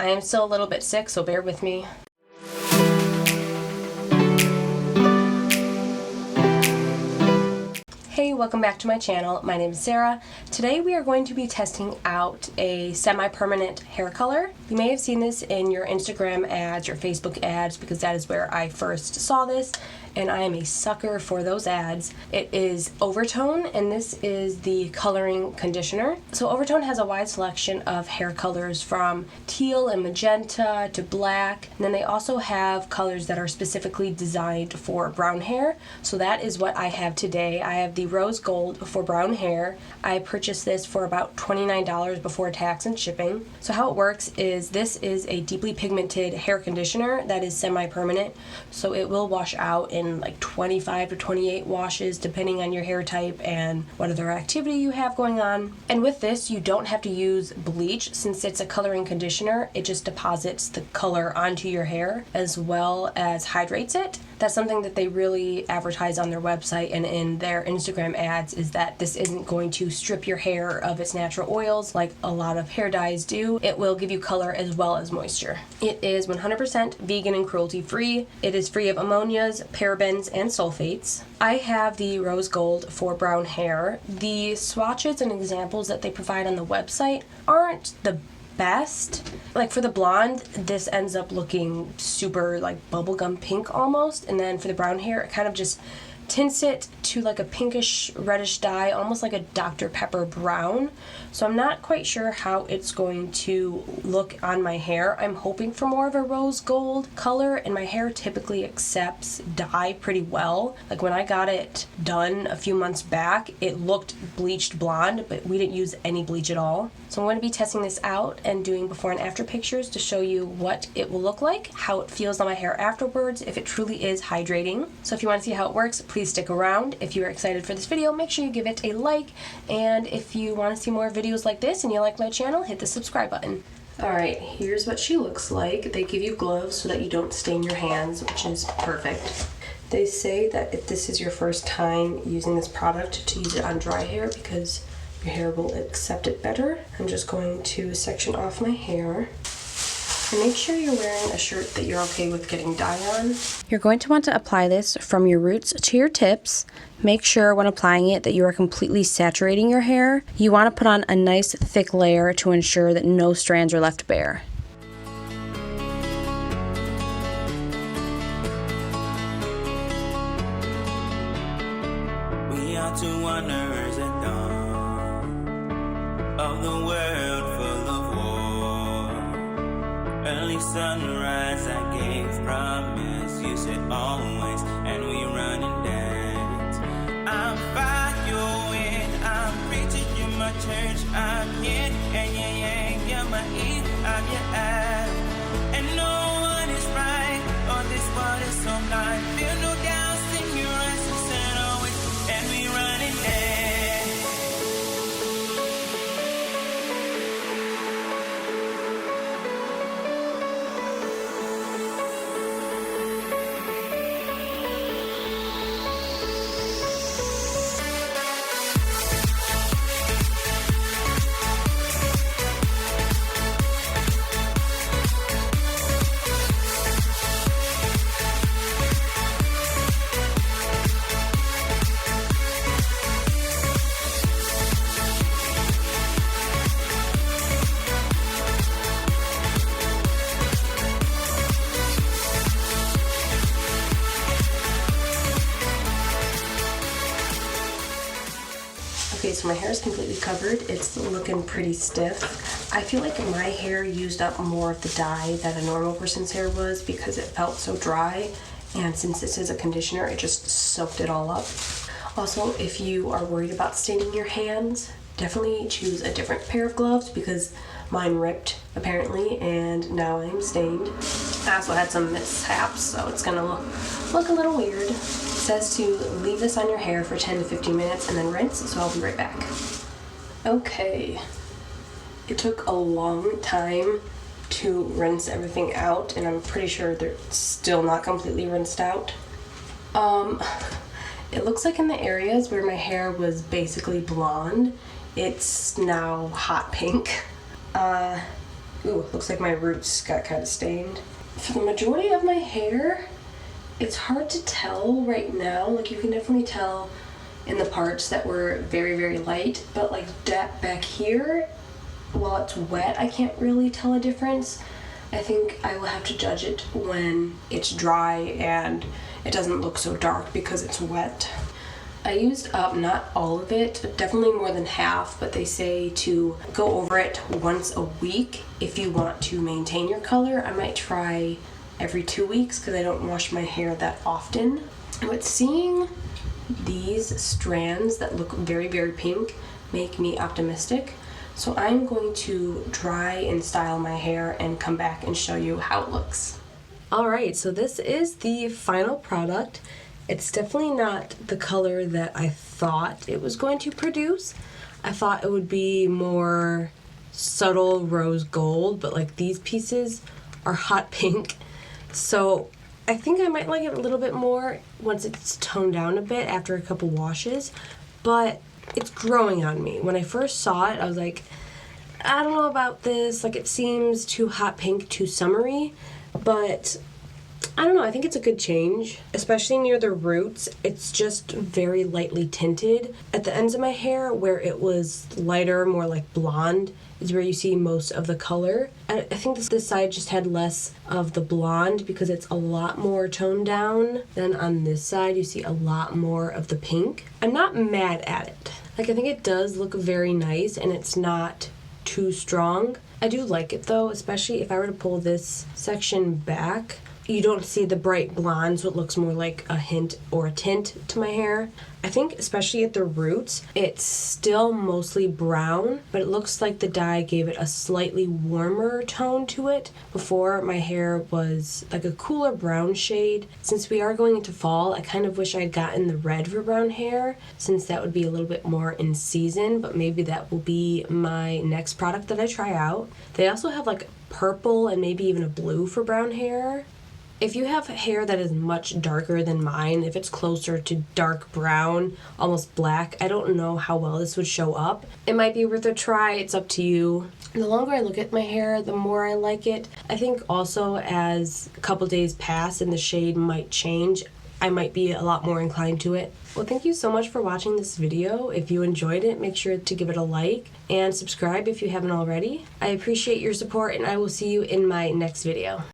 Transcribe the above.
I am still a little bit sick, so bear with me. Hey, welcome back to my channel. My name is Sarah. Today we are going to be testing out a semi-permanent hair color. You may have seen this in your Instagram ads or Facebook ads because that is where I first saw this, and I am a sucker for those ads. It is Overtone, and this is the coloring conditioner. So Overtone has a wide selection of hair colors from teal and magenta to black, and then they also have colors that are specifically designed for brown hair. So that is what I have today. I have the rose gold for brown hair. I purchased this for about $29 before tax and shipping. So how it works is this is a deeply pigmented hair conditioner that is semi-permanent, so it will wash out in like 25 to 28 washes depending on your hair type and what other activity you have going on. And with this, you don't have to use bleach since it's a coloring conditioner. It just deposits the color onto your hair as well as hydrates it. That's something that they really advertise on their website and in their Instagram ads, is that this isn't going to strip your hair of its natural oils like a lot of hair dyes do. It will give you color as well as moisture. It is 100% vegan and cruelty free. It is free of ammonias, parabens, and sulfates. I have the rose gold for brown hair. The swatches and examples that they provide on the website aren't the best. Like for the blonde, this ends up looking super like bubblegum pink almost, and then for the brown hair it kind of just tints it to like a pinkish reddish dye, almost like a Dr. Pepper brown. So I'm not quite sure how it's going to look on my hair. I'm hoping for more of a rose gold color, and my hair typically accepts dye pretty well. Like when I got it done a few months back, it looked bleached blonde, but we didn't use any bleach at all. So I'm going to be testing this out and doing before and after pictures to show you what it will look like, how it feels on my hair afterwards, if it truly is hydrating. So if you want to see how it works, please stick around. If you are excited for this video, make sure you give it a like, and if you want to see more videos like this and you like my channel, hit the subscribe button. Alright, here's what she looks like. They give you gloves so that you don't stain your hands, which is perfect. They say that if this is your first time using this product, to use it on dry hair because your hair will accept it better. I'm just going to section off my hair. And make sure you're wearing a shirt that you're okay with getting dye on. You're going to want to apply this from your roots to your tips. Make sure when applying it that you are completely saturating your hair. You want to put on a nice thick layer to ensure that no strands are left bare. We are two wanderers at dawn of the world full of war. Early sunrise, I gave promise. You said always, and we run and dance. I'm fire in, I'm preaching, you're my church. I'm yin and yang, you're my E, I'm your F. And no one is right, or this world is so blind. Feel no doubts in your eyes, you said always, and we run and dance. Okay, so my hair is completely covered. It's looking pretty stiff. I feel like my hair used up more of the dye than a normal person's hair was because it felt so dry, and since this is a conditioner, it just soaked it all up. Also, if you are worried about staining your hands, definitely choose a different pair of gloves because mine ripped apparently and now I'm stained. I also had some mishaps, so it's gonna look a little weird. It says to leave this on your hair for 10 to 15 minutes and then rinse, so I'll be right back. Okay, it took a long time to rinse everything out, and I'm pretty sure they're still not completely rinsed out. It looks like in the areas where my hair was basically blonde, it's now hot pink. Ooh, looks like my roots got kind of stained. For the majority of my hair, it's hard to tell right now. Like, you can definitely tell in the parts that were very, very light, but like that back here, while it's wet, I can't really tell a difference. I think I will have to judge it when it's dry and it doesn't look so dark because it's wet. I used up not all of it, definitely more than half, but they say to go over it once a week if you want to maintain your color. I might try every 2 weeks because I don't wash my hair that often. But seeing these strands that look very, very pink make me optimistic. So I'm going to dry and style my hair and come back and show you how it looks. Alright, so this is the final product. It's definitely not the color that I thought it was going to produce. I thought it would be more subtle rose gold, but like these pieces are hot pink. So I think I might like it a little bit more once it's toned down a bit after a couple washes, but it's growing on me. When I first saw it, I was like, I don't know about this. Like, it seems too hot pink, too summery, but I don't know. I think it's a good change, especially near the roots. It's just very lightly tinted. At the ends of my hair, where it was lighter, more like blonde, is where you see most of the color. I think this side just had less of the blonde because it's a lot more toned down. Then on this side, you see a lot more of the pink. I'm not mad at it. Like, I think it does look very nice and it's not too strong. I do like it though, especially if I were to pull this section back. You don't see the bright blonde, so it looks more like a hint or a tint to my hair. I think especially at the roots, it's still mostly brown, but it looks like the dye gave it a slightly warmer tone to it. Before, my hair was like a cooler brown shade. Since we are going into fall, I kind of wish I had gotten the red for brown hair, since that would be a little bit more in season, but maybe that will be my next product that I try out. They also have like purple and maybe even a blue for brown hair. If you have hair that is much darker than mine, if it's closer to dark brown, almost black, I don't know how well this would show up. It might be worth a try, it's up to you. The longer I look at my hair, the more I like it. I think also as a couple days pass and the shade might change, I might be a lot more inclined to it. Well, thank you so much for watching this video. If you enjoyed it, make sure to give it a like and subscribe if you haven't already. I appreciate your support and I will see you in my next video.